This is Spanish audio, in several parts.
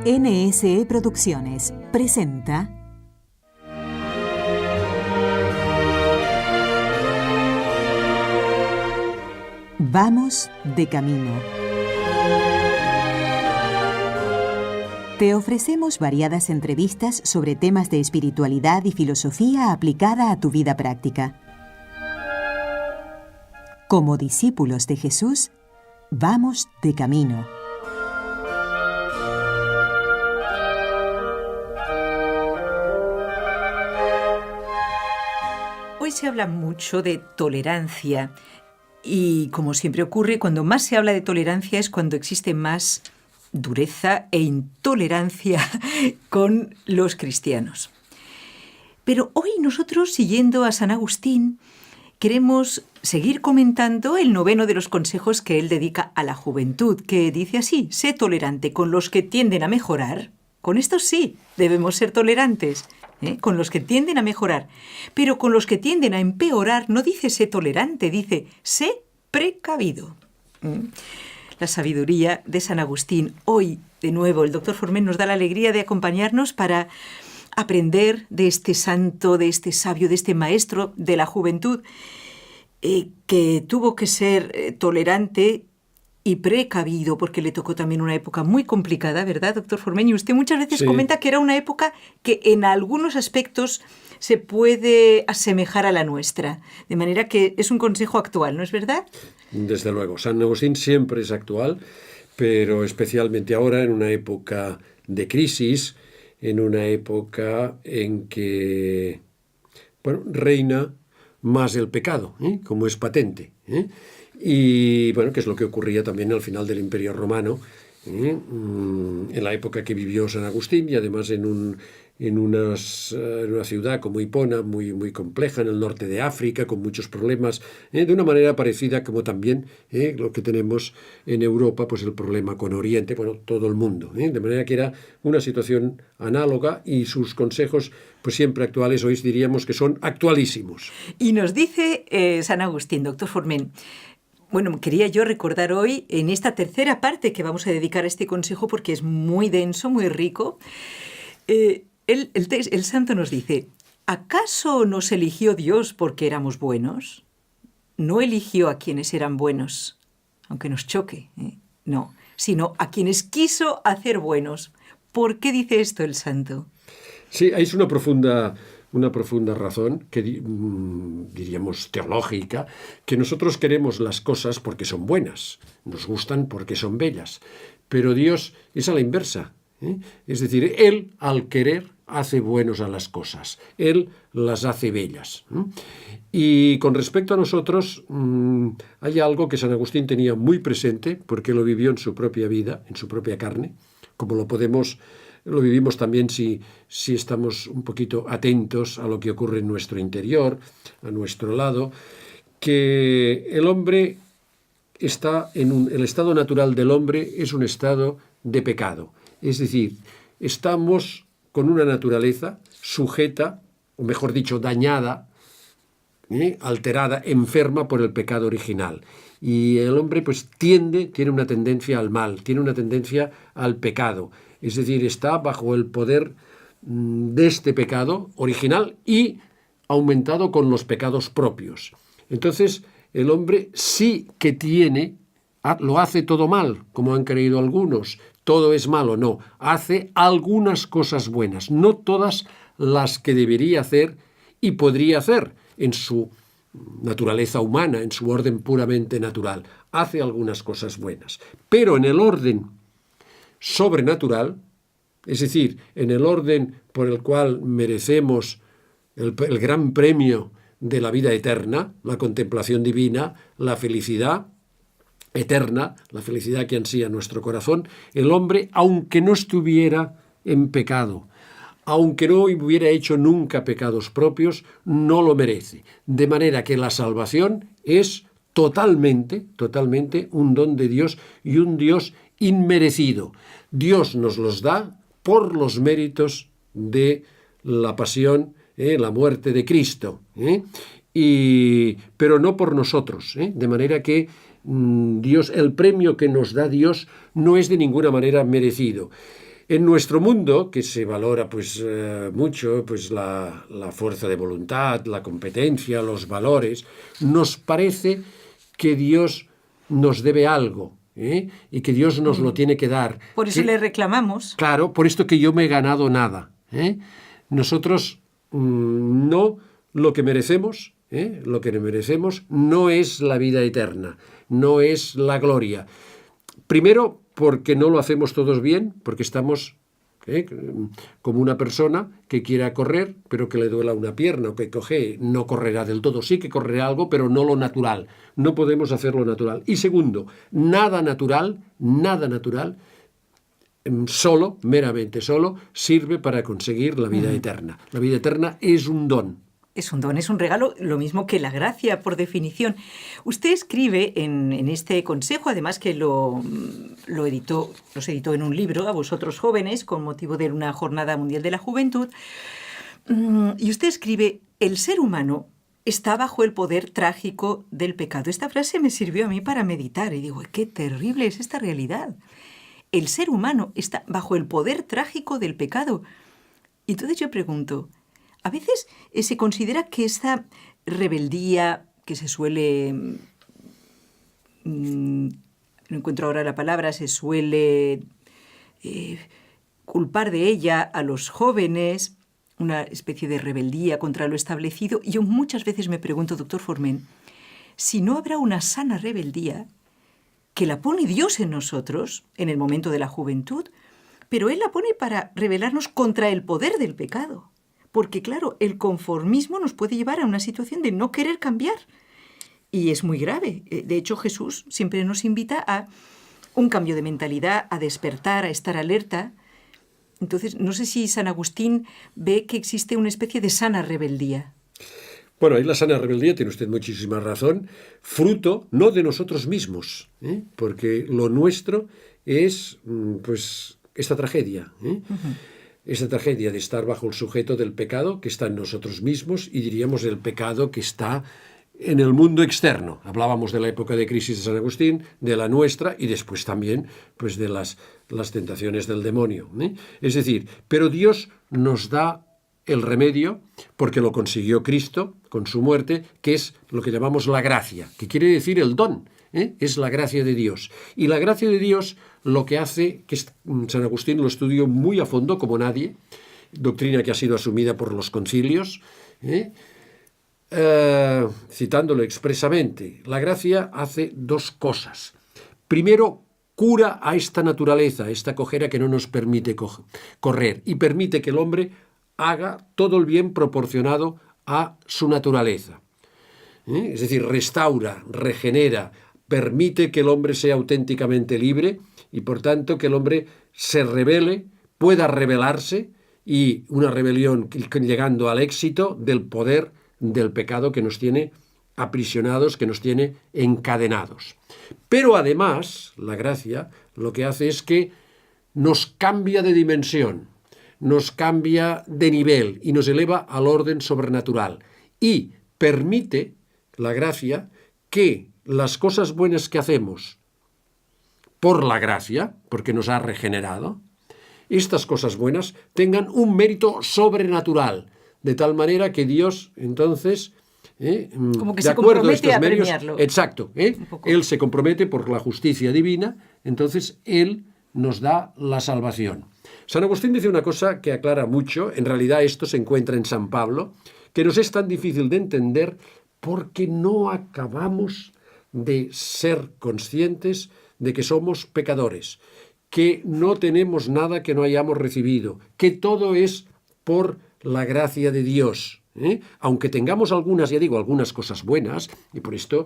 NSE Producciones presenta Vamos de camino. Te ofrecemos variadas entrevistas sobre temas de espiritualidad y filosofía aplicada a tu vida práctica. Como discípulos de Jesús, vamos de camino. Hoy se habla mucho de tolerancia y, como siempre ocurre, cuando más se habla de tolerancia es cuando existe más dureza e intolerancia con los cristianos. Pero hoy nosotros, siguiendo a San Agustín, queremos seguir comentando el noveno de los consejos que él dedica a la juventud, que dice así: sé tolerante con los que tienden a mejorar. Con estos sí, debemos ser tolerantes, con los que tienden a mejorar. Pero con los que tienden a empeorar no dice sé tolerante, dice sé precavido. La sabiduría de San Agustín. Hoy, de nuevo, el doctor Forment nos da la alegría de acompañarnos para aprender de este santo, de este sabio, de este maestro de la juventud, que tuvo que ser tolerante y precavido, porque le tocó también una época muy complicada, ¿verdad, doctor Forment? Y usted muchas veces comenta que era una época que en algunos aspectos se puede asemejar a la nuestra, de manera que es un consejo actual, ¿no es verdad? Desde luego, San Agustín siempre es actual, pero especialmente ahora, en una época de crisis, en una época en que reina más el pecado, como es patente, y que es lo que ocurría también al final del Imperio Romano, en la época que vivió San Agustín, y además en una ciudad como Hipona, muy compleja, en el norte de África, con muchos problemas, de una manera parecida como también lo que tenemos en Europa, pues el problema con Oriente, todo el mundo, de manera que era una situación análoga, y sus consejos pues siempre actuales. Hoy diríamos que son actualísimos. Y nos dice San Agustín, doctor Forment, quería yo recordar hoy, en esta tercera parte que vamos a dedicar a este consejo, porque es muy denso, muy rico, el santo nos dice: ¿acaso nos eligió Dios porque éramos buenos? No eligió a quienes eran buenos, aunque nos choque, no, sino a quienes quiso hacer buenos. ¿Por qué dice esto el santo? Sí, es una profunda razón, que diríamos teológica, que nosotros queremos las cosas porque son buenas, nos gustan porque son bellas, pero Dios es a la inversa, es decir, Él al querer hace buenos a las cosas, Él las hace bellas. Y con respecto a nosotros, hay algo que San Agustín tenía muy presente, porque lo vivió en su propia vida, en su propia carne, como lo vivimos también si estamos un poquito atentos a lo que ocurre en nuestro interior, a nuestro lado, que el hombre está el estado natural del hombre es un estado de pecado. Es decir, estamos con una naturaleza sujeta, o mejor dicho, dañada, alterada, enferma por el pecado original. Y el hombre tiene una tendencia al mal, tiene una tendencia al pecado. Es decir, está bajo el poder de este pecado original y aumentado con los pecados propios. Entonces, el hombre sí que lo hace todo mal, como han creído algunos. Todo es malo, no. Hace algunas cosas buenas, no todas las que debería hacer y podría hacer en su naturaleza humana, en su orden puramente natural. Hace algunas cosas buenas. Pero en el orden sobrenatural, es decir, en el orden por el cual merecemos el gran premio de la vida eterna, la contemplación divina, la felicidad eterna, la felicidad que ansía nuestro corazón, el hombre, aunque no estuviera en pecado, aunque no hubiera hecho nunca pecados propios, no lo merece. De manera que la salvación es totalmente un don de Dios, y un Dios inmerecido. Dios nos los da por los méritos de la pasión, la muerte de Cristo, pero no por nosotros, de manera que Dios, el premio que nos da Dios no es de ninguna manera merecido. En nuestro mundo, que se valora mucho la fuerza de voluntad, la competencia, los valores, nos parece que Dios nos debe algo, y que Dios nos lo tiene que dar. Por eso le reclamamos. Claro, por esto que yo me he ganado nada. Nosotros no lo que merecemos, lo que merecemos no es la vida eterna, no es la gloria. Primero, porque no lo hacemos todos bien, porque estamos como una persona que quiera correr, pero que le duela una pierna o que coge, no correrá del todo. Sí que correrá algo, pero no lo natural. No podemos hacer lo natural. Y segundo, nada natural, meramente solo, sirve para conseguir la vida eterna. La vida eterna es un don. Es un don, es un regalo, lo mismo que la gracia, por definición. Usted escribe en este consejo, además que los editó en un libro a vosotros jóvenes con motivo de una Jornada Mundial de la Juventud, y usted escribe: el ser humano está bajo el poder trágico del pecado. Esta frase me sirvió a mí para meditar y digo, qué terrible es esta realidad. El ser humano está bajo el poder trágico del pecado. Y entonces yo pregunto, a veces se considera que esta rebeldía que se suele, no encuentro ahora la palabra, se suele culpar de ella a los jóvenes, una especie de rebeldía contra lo establecido. Yo muchas veces me pregunto, doctor Forment, si no habrá una sana rebeldía que la pone Dios en nosotros en el momento de la juventud, pero Él la pone para rebelarnos contra el poder del pecado. Porque, claro, el conformismo nos puede llevar a una situación de no querer cambiar. Y es muy grave. De hecho, Jesús siempre nos invita a un cambio de mentalidad, a despertar, a estar alerta. Entonces, no sé si San Agustín ve que existe una especie de sana rebeldía. Bueno, ahí la sana rebeldía, tiene usted muchísima razón, fruto no de nosotros mismos, porque lo nuestro es, esta tragedia, esa tragedia de estar bajo el sujeto del pecado que está en nosotros mismos y diríamos del pecado que está en el mundo externo. Hablábamos de la época de crisis de San Agustín, de la nuestra y después también de las tentaciones del demonio. Es decir, pero Dios nos da el remedio porque lo consiguió Cristo con su muerte, que es lo que llamamos la gracia, que quiere decir el don. Es la gracia de Dios. Y la gracia de Dios lo que hace, que San Agustín lo estudió muy a fondo como nadie, doctrina que ha sido asumida por los concilios, citándolo expresamente, la gracia hace dos cosas. Primero, cura a esta naturaleza, a esta cojera que no nos permite correr y permite que el hombre haga todo el bien proporcionado a su naturaleza. Es decir, restaura, regenera, permite que el hombre sea auténticamente libre y, por tanto, que el hombre se rebele, pueda rebelarse y una rebelión llegando al éxito del poder del pecado que nos tiene aprisionados, que nos tiene encadenados. Pero además, la gracia lo que hace es que nos cambia de dimensión, nos cambia de nivel y nos eleva al orden sobrenatural y permite, la gracia, que las cosas buenas que hacemos por la gracia, porque nos ha regenerado, estas cosas buenas tengan un mérito sobrenatural, de tal manera que Dios, entonces, como que de se acuerdo compromete a estos medios, premiarlo. Exacto, Él se compromete por la justicia divina, entonces Él nos da la salvación. San Agustín dice una cosa que aclara mucho, en realidad esto se encuentra en San Pablo, que nos es tan difícil de entender porque no acabamos de ser conscientes de que somos pecadores, que no tenemos nada que no hayamos recibido, que todo es por la gracia de Dios. Aunque tengamos algunas cosas buenas, y por esto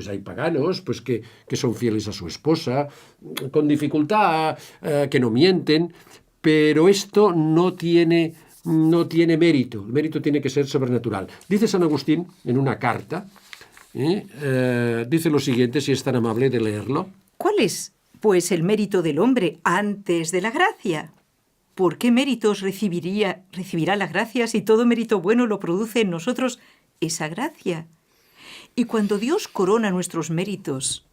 hay paganos que son fieles a su esposa, con dificultad, que no mienten, pero esto no tiene mérito. El mérito tiene que ser sobrenatural. Dice San Agustín en una carta, dice lo siguiente, si es tan amable de leerlo. ¿Cuál es, pues, el mérito del hombre antes de la gracia? ¿Por qué méritos recibirá la gracia si todo mérito bueno lo produce en nosotros esa gracia? Y cuando Dios corona nuestros méritos,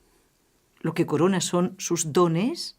lo que corona son sus dones,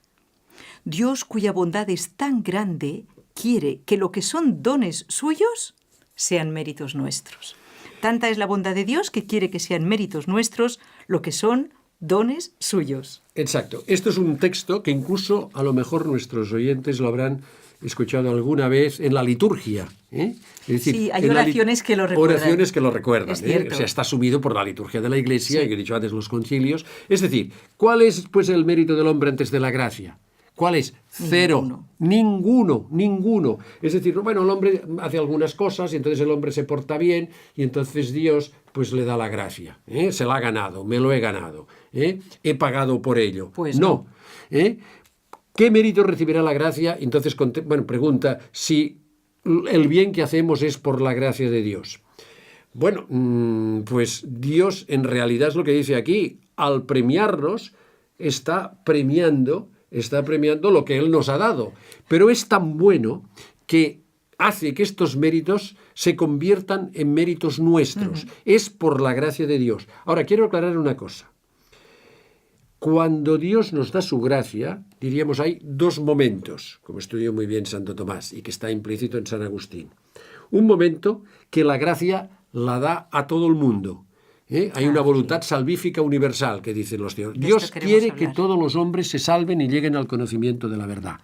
Dios, cuya bondad es tan grande, quiere que lo que son dones suyos sean méritos nuestros. Tanta es la bondad de Dios que quiere que sean méritos nuestros lo que son dones suyos. Exacto. Esto es un texto que incluso a lo mejor nuestros oyentes lo habrán escuchado alguna vez en la liturgia. Es decir, sí, hay oraciones que lo recuerdan. Oraciones que lo recuerdan. Es cierto. O sea, está asumido por la liturgia de la Iglesia, Sí. y que he dicho antes, los concilios. Es decir, ¿cuál es pues el mérito del hombre antes de la gracia? ¿Cuál es? Cero. Ninguno. Es decir, bueno, el hombre hace algunas cosas y entonces el hombre se porta bien y entonces Dios pues le da la gracia. Se la ha ganado, me lo he ganado. He pagado por ello. Pues no. ¿Qué mérito recibirá la gracia? Entonces, pregunta si el bien que hacemos es por la gracia de Dios. Bueno, pues Dios en realidad es lo que dice aquí. Al premiarnos, está premiando lo que Él nos ha dado. Pero es tan bueno que hace que estos méritos se conviertan en méritos nuestros. Es por la gracia de Dios. Ahora, quiero aclarar una cosa. Cuando Dios nos da su gracia, diríamos, hay dos momentos, como estudió muy bien Santo Tomás y que está implícito en San Agustín. Un momento que la gracia la da a todo el mundo. Hay una voluntad salvífica universal, que dicen los teólogos. Dios quiere que todos los hombres se salven y lleguen al conocimiento de la verdad.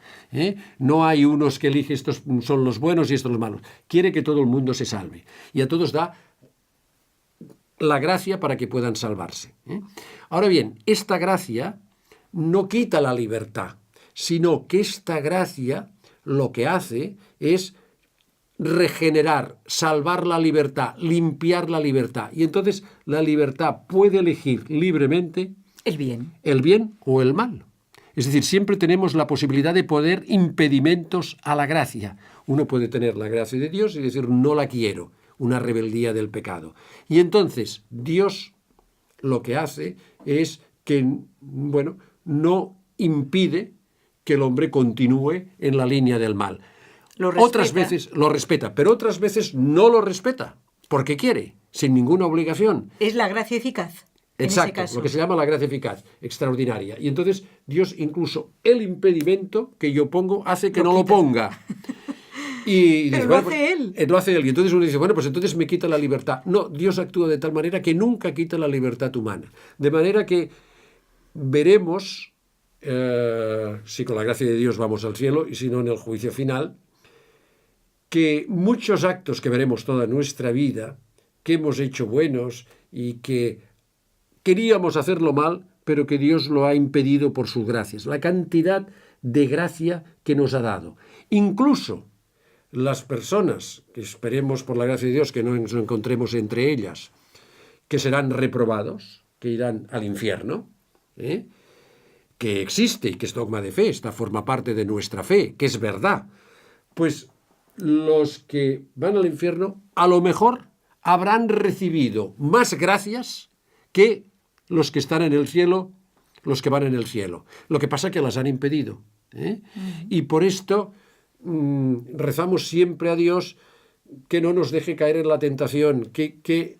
No hay unos que eligen, estos son los buenos y estos los malos. Quiere que todo el mundo se salve. Y a todos da la gracia para que puedan salvarse. Ahora bien, esta gracia no quita la libertad, sino que esta gracia lo que hace es regenerar, salvar la libertad, limpiar la libertad. Y entonces la libertad puede elegir libremente el bien o el mal. Es decir, siempre tenemos la posibilidad de poner impedimentos a la gracia. Uno puede tener la gracia de Dios y decir, no la quiero, una rebeldía del pecado. Y entonces Dios lo que hace es que, bueno, no impide que el hombre continúe en la línea del mal. Otras veces lo respeta, pero otras veces no lo respeta, porque quiere, sin ninguna obligación. Es la gracia eficaz. Exacto, lo que se llama la gracia eficaz, extraordinaria. Y entonces Dios incluso el impedimento que yo pongo hace que no lo ponga. Y pero dice, lo hace él. Lo hace él. Y entonces uno dice, bueno, pues entonces me quita la libertad. No, Dios actúa de tal manera que nunca quita la libertad humana. De manera que veremos, si con la gracia de Dios vamos al cielo y si no en el juicio final, que muchos actos que veremos toda nuestra vida, que hemos hecho buenos y que queríamos hacerlo mal, pero que Dios lo ha impedido por sus gracias. La cantidad de gracia que nos ha dado. Incluso las personas, que esperemos por la gracia de Dios que no nos encontremos entre ellas, que serán reprobados, que irán al infierno, que existe y que es dogma de fe, esta forma parte de nuestra fe, que es verdad, pues los que van al infierno a lo mejor habrán recibido más gracias que los que están en el cielo, los que van en el cielo. Lo que pasa es que las han impedido. Y por esto rezamos siempre a Dios que no nos deje caer en la tentación, que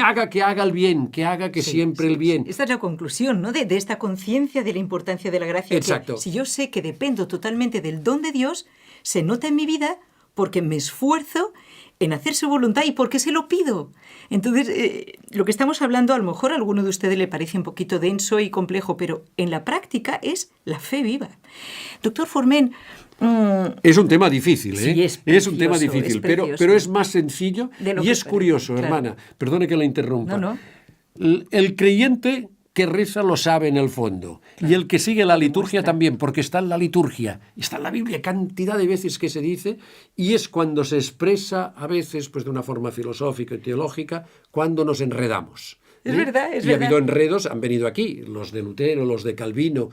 haga el bien, que haga que siempre el bien. Esta es la conclusión, ¿no? De esta conciencia de la importancia de la gracia. Exacto. Que si yo sé que dependo totalmente del don de Dios, se nota en mi vida porque me esfuerzo en hacer su voluntad y porque se lo pido. Entonces, lo que estamos hablando, a lo mejor a alguno de ustedes le parece un poquito denso y complejo, pero en la práctica es la fe viva. Doctor Forment, es un tema difícil, Sí, es un tema difícil, pero es más sencillo y es curioso, claro. Hermana. Perdone que la interrumpa. No. El creyente que reza lo sabe en el fondo. Claro. Y el que sigue la liturgia también, porque está en la liturgia. Está en la Biblia cantidad de veces que se dice, y es cuando se expresa, a veces pues de una forma filosófica y teológica, cuando nos enredamos. Es verdad, es y verdad. ha habido enredos, han venido aquí, los de Lutero, los de Calvino,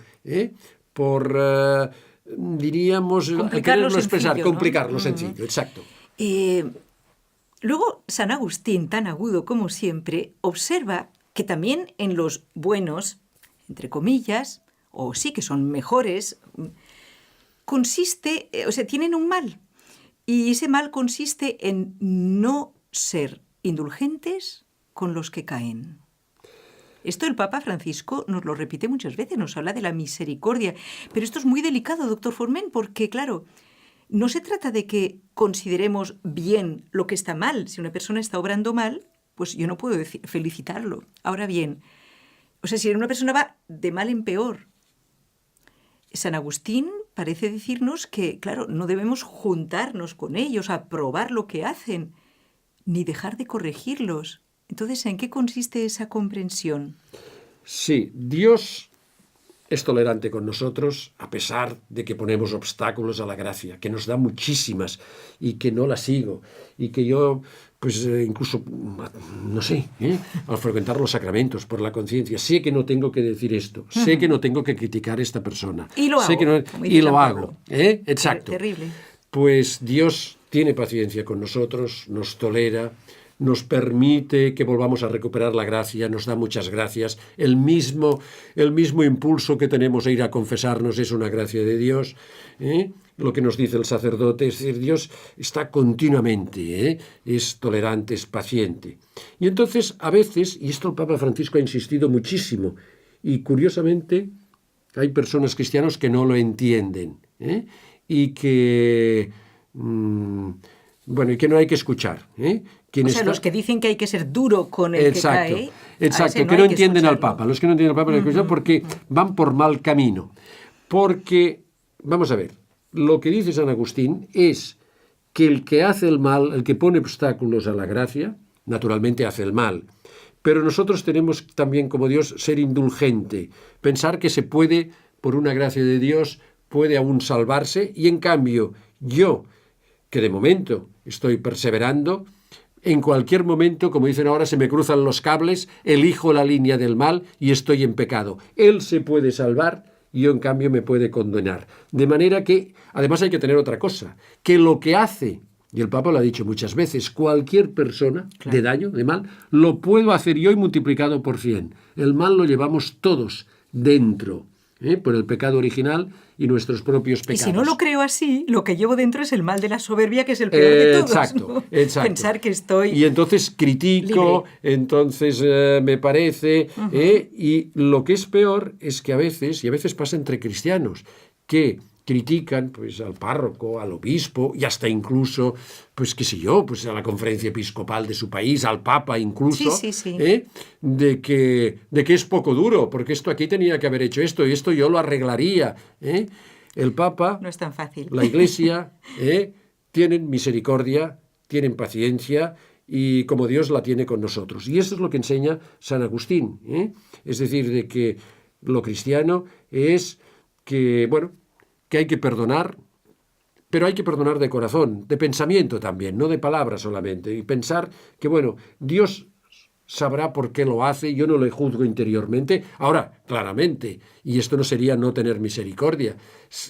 por... diríamos, complicarlo expresar, sencillo, complicarlo sencillo, exacto. Luego, San Agustín, tan agudo como siempre, observa que también en los buenos, entre comillas, o sí que son mejores, consiste, tienen un mal. Y ese mal consiste en no ser indulgentes con los que caen. Esto el Papa Francisco nos lo repite muchas veces, nos habla de la misericordia. Pero esto es muy delicado, doctor Forment, porque, claro, no se trata de que consideremos bien lo que está mal. Si una persona está obrando mal, pues yo no puedo felicitarlo. Ahora bien, o sea, si una persona va de mal en peor, San Agustín parece decirnos que, claro, no debemos juntarnos con ellos, aprobar lo que hacen, ni dejar de corregirlos. Entonces, ¿en qué consiste esa comprensión? Sí, Dios es tolerante con nosotros a pesar de que ponemos obstáculos a la gracia, que nos da muchísimas y que no las sigo y que yo, pues incluso, no sé, al frecuentar los sacramentos por la conciencia, sé que no tengo que decir esto, sé que no tengo que criticar a esta persona. Y lo sé hago, que no, como dice y lo San hago. Pablo. Exacto. Terrible. Pues Dios tiene paciencia con nosotros, nos tolera, nos permite que volvamos a recuperar la gracia, nos da muchas gracias. El mismo impulso que tenemos a ir a confesarnos es una gracia de Dios. Lo que nos dice el sacerdote, es decir, Dios está continuamente, es tolerante, es paciente. Y entonces, a veces, y esto el Papa Francisco ha insistido muchísimo, y curiosamente hay personas cristianas que no lo entienden, y que... bueno, y que no hay que escuchar. Los que dicen que hay que ser duro con el exacto, que cae. Exacto, que no entienden al Papa. Los que no entienden al Papa no hay que escuchar porque van por mal camino. Porque, vamos a ver, lo que dice San Agustín es que el que hace el mal, el que pone obstáculos a la gracia, naturalmente hace el mal. Pero nosotros tenemos también, como Dios, ser indulgente, pensar que se puede, por una gracia de Dios, puede aún salvarse, y en cambio, yo, que de momento estoy perseverando, en cualquier momento, como dicen ahora, se me cruzan los cables, elijo la línea del mal y estoy en pecado. Él se puede salvar y yo, en cambio, me puede condenar. De manera que, además hay que tener otra cosa, que lo que hace, y el Papa lo ha dicho muchas veces, cualquier persona de daño, de mal, lo puedo hacer yo y multiplicado por 100. El mal lo llevamos todos dentro, por el pecado original y nuestros propios pecados. Y si no lo creo así, lo que llevo dentro es el mal de la soberbia, que es el peor de todos. Exacto, ¿no? exacto. Pensar que estoy y entonces critico, libre. entonces me parece... y lo que es peor es que a veces pasa entre cristianos, que critican pues al párroco, al obispo y hasta incluso, pues qué sé yo, pues a la conferencia episcopal de su país, al Papa incluso, sí. De que es poco duro, porque esto aquí tenía que haber hecho esto y esto yo lo arreglaría. El Papa, no es tan fácil. La Iglesia, tienen misericordia, tienen paciencia y como Dios la tiene con nosotros. Y eso es lo que enseña San Agustín. Es decir, de que lo cristiano es que, bueno, que hay que perdonar, pero hay que perdonar de corazón, de pensamiento también, no de palabras solamente, y pensar que, bueno, Dios sabrá por qué lo hace, yo no le juzgo interiormente. Ahora, claramente, y esto no sería no tener misericordia,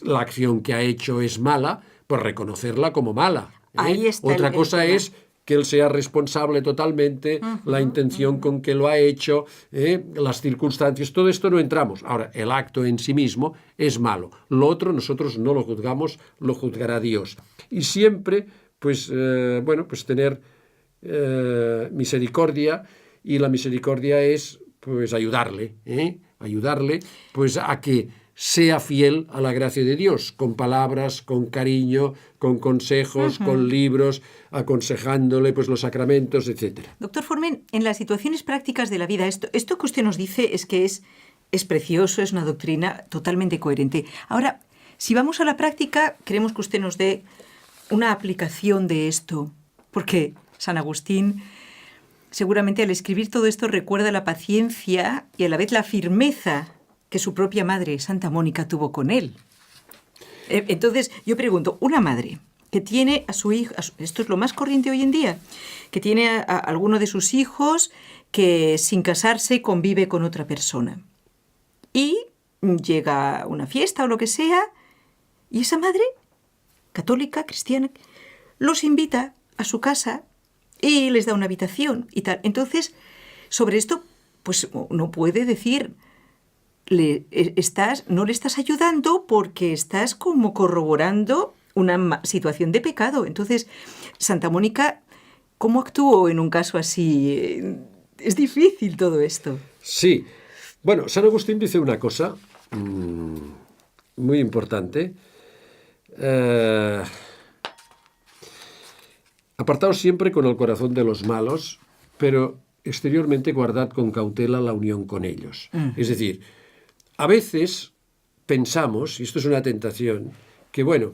la acción que ha hecho es mala, pues reconocerla como mala. Ahí está Otra el cosa tema. es que él sea responsable totalmente, la intención con que lo ha hecho, las circunstancias, todo esto no entramos. Ahora, el acto en sí mismo es malo. Lo otro nosotros no lo juzgamos, lo juzgará Dios. Y siempre, pues, pues tener misericordia, y la misericordia es, pues, ayudarle, pues, a que sea fiel a la gracia de Dios, con palabras, con cariño, con consejos, con libros, aconsejándole pues los sacramentos, etc. Doctor Forment, en las situaciones prácticas de la vida, esto que usted nos dice es que es precioso, es una doctrina totalmente coherente. Ahora, si vamos a la práctica, queremos que usted nos dé una aplicación de esto, porque San Agustín seguramente al escribir todo esto recuerda la paciencia y a la vez la firmeza que su propia madre, Santa Mónica, tuvo con él. Entonces, yo pregunto, una madre que tiene a su hijo, esto es lo más corriente hoy en día, que tiene a alguno de sus hijos que sin casarse convive con otra persona. Y llega una fiesta o lo que sea, y esa madre, católica, cristiana, los invita a su casa y les da una habitación y tal. Entonces, sobre esto, pues no puede decir... no le estás ayudando porque estás como corroborando una situación de pecado. Entonces, Santa Mónica, ¿cómo actuó en un caso así? Es difícil todo esto. Sí. Bueno, San Agustín dice una cosa muy importante. Apartaos siempre con el corazón de los malos, pero exteriormente guardad con cautela la unión con ellos. Es decir, a veces pensamos, y esto es una tentación, que bueno,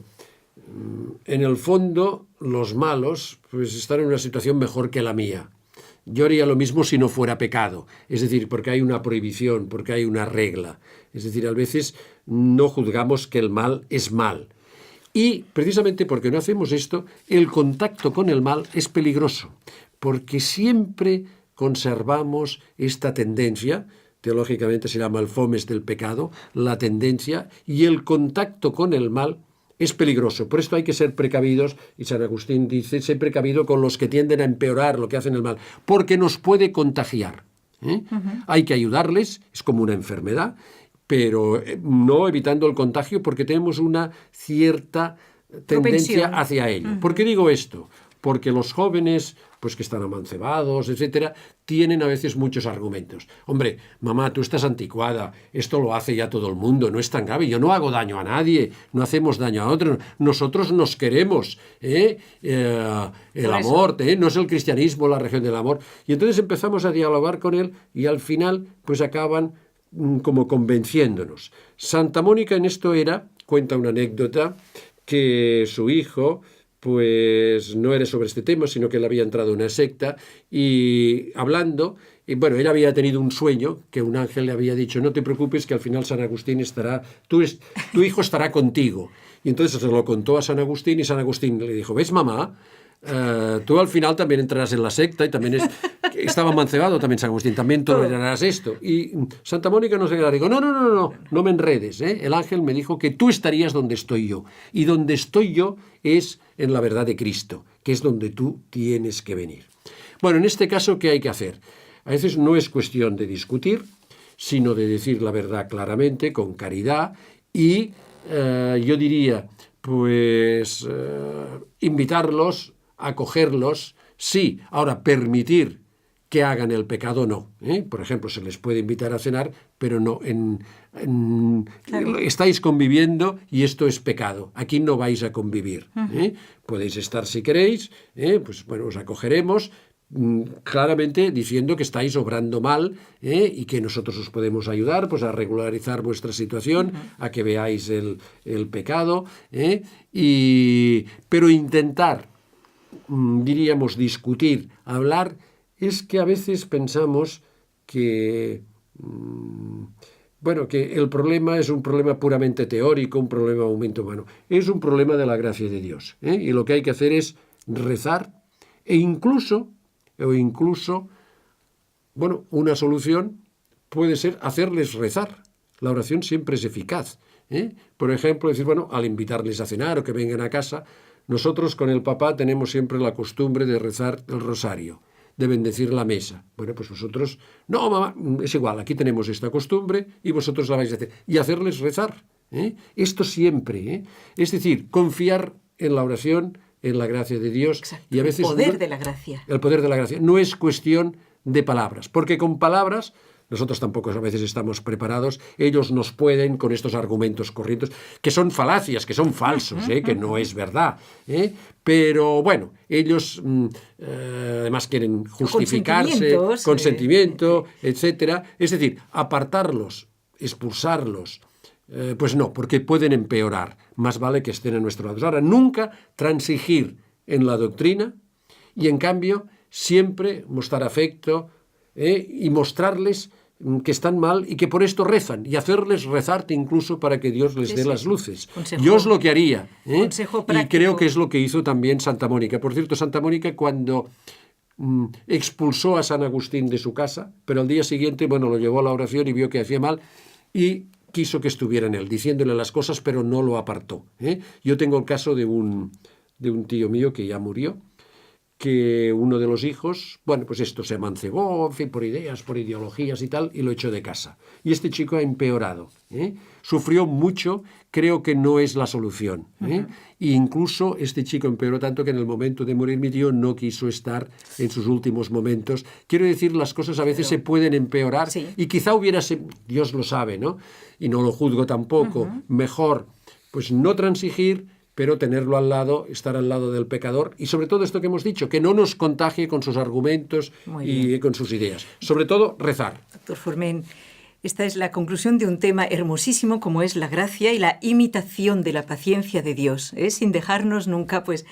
en el fondo los malos pues están en una situación mejor que la mía. Yo haría lo mismo si no fuera pecado, es decir, porque hay una prohibición, porque hay una regla. Es decir, a veces no juzgamos que el mal es mal. Y precisamente porque no hacemos esto, el contacto con el mal es peligroso, porque siempre conservamos esta tendencia, teológicamente se llama el fomes del pecado, la tendencia, y el contacto con el mal es peligroso. Por esto hay que ser precavidos, y San Agustín dice, ser precavido con los que tienden a empeorar lo que hacen el mal, porque nos puede contagiar. Hay que ayudarles, es como una enfermedad, pero no evitando el contagio porque tenemos una cierta tendencia hacia ello. ¿Por qué digo esto? Porque los jóvenes, pues que están amancebados, etcétera, tienen a veces muchos argumentos. Hombre, mamá, tú estás anticuada, esto lo hace ya todo el mundo, no es tan grave, yo no hago daño a nadie, no hacemos daño a otros, nosotros nos queremos, el amor, no es el cristianismo la religión del amor. Y entonces empezamos a dialogar con él y al final pues acaban como convenciéndonos. Santa Mónica en esto cuenta una anécdota, que su hijo pues no era sobre este tema, sino que él había entrado en una secta y hablando, y bueno, él había tenido un sueño que un ángel le había dicho, no te preocupes que al final San Agustín estará, tu hijo estará contigo. Y entonces se lo contó a San Agustín y San Agustín le dijo, ¿ves, mamá? Tú al final también entrarás en la secta y también estaba mancebado también San Agustín, también tolerarás esto. Y Santa Mónica no se queda, digo, no me enredes, El ángel me dijo que tú estarías donde estoy yo, y donde estoy yo es en la verdad de Cristo, que es donde tú tienes que venir. Bueno, en este caso, ¿qué hay que hacer? A veces no es cuestión de discutir, sino de decir la verdad claramente, con caridad, y yo diría, pues, invitarlos, acogerlos, sí. Ahora, permitir que hagan el pecado, no. Por ejemplo, se les puede invitar a cenar, pero no claro. Estáis conviviendo y esto es pecado. Aquí no vais a convivir. Podéis estar si queréis, pues bueno, os acogeremos, claramente diciendo que estáis obrando mal y que nosotros os podemos ayudar pues a regularizar vuestra situación, a que veáis el pecado, pero intentar, diríamos, discutir, hablar, es que a veces pensamos que, que el problema es un problema puramente teórico, un problema de mente humano. Es un problema de la gracia de Dios. Y lo que hay que hacer es rezar e incluso, una solución puede ser hacerles rezar. La oración siempre es eficaz. Por ejemplo, decir, al invitarles a cenar o que vengan a casa, nosotros con el papá tenemos siempre la costumbre de rezar el rosario, de bendecir la mesa. Bueno, pues vosotros, no, mamá, es igual, aquí tenemos esta costumbre y vosotros la vais a hacer. Y hacerles rezar. Esto siempre. Es decir, confiar en la oración, en la gracia de Dios. Exacto, y a veces el poder de la gracia. El poder de la gracia. No es cuestión de palabras, porque con palabras nosotros tampoco a veces estamos preparados. Ellos nos pueden, con estos argumentos corrientes, que son falacias, que son falsos, que no es verdad. Pero bueno, ellos además quieren justificarse, consentimiento, etcétera. Es decir, apartarlos, expulsarlos, pues no, porque pueden empeorar. Más vale que estén a nuestro lado. Ahora, nunca transigir en la doctrina y, en cambio, siempre mostrar afecto y mostrarles que están mal y que por esto rezan, y hacerles rezarte incluso para que Dios les dé las luces. Yo es lo que haría. Y creo que es lo que hizo también Santa Mónica. Por cierto, Santa Mónica, cuando expulsó a San Agustín de su casa, pero al día siguiente, lo llevó a la oración y vio que hacía mal y quiso que estuviera en él, diciéndole las cosas, pero no lo apartó. Yo tengo el caso de un tío mío que ya murió, que uno de los hijos, bueno, pues esto se amancebó, en fin, por ideas, por ideologías y tal, y lo echó de casa. Y este chico ha empeorado, ¿eh? Sufrió mucho, creo que no es la solución, ¿eh? E incluso este chico empeoró tanto que en el momento de morir mi tío no quiso estar en sus últimos momentos. Quiero decir, las cosas a veces se pueden empeorar, sí, y quizá Dios lo sabe, ¿no? Y no lo juzgo tampoco, mejor pues no transigir, pero tenerlo al lado, estar al lado del pecador, y sobre todo esto que hemos dicho, que no nos contagie con sus argumentos y con sus ideas. Sobre todo, rezar. Doctor Forment, esta es la conclusión de un tema hermosísimo como es la gracia y la imitación de la paciencia de Dios, ¿eh? Sin dejarnos nunca pues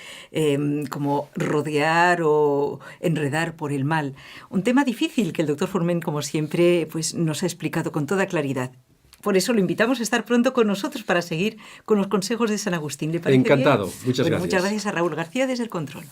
como rodear o enredar por el mal. Un tema difícil que el doctor Forment, como siempre, pues nos ha explicado con toda claridad. Por eso lo invitamos a estar pronto con nosotros para seguir con los consejos de San Agustín. ¿Le parece Encantado. bien? Muchas gracias. Muchas gracias a Raúl García desde el control.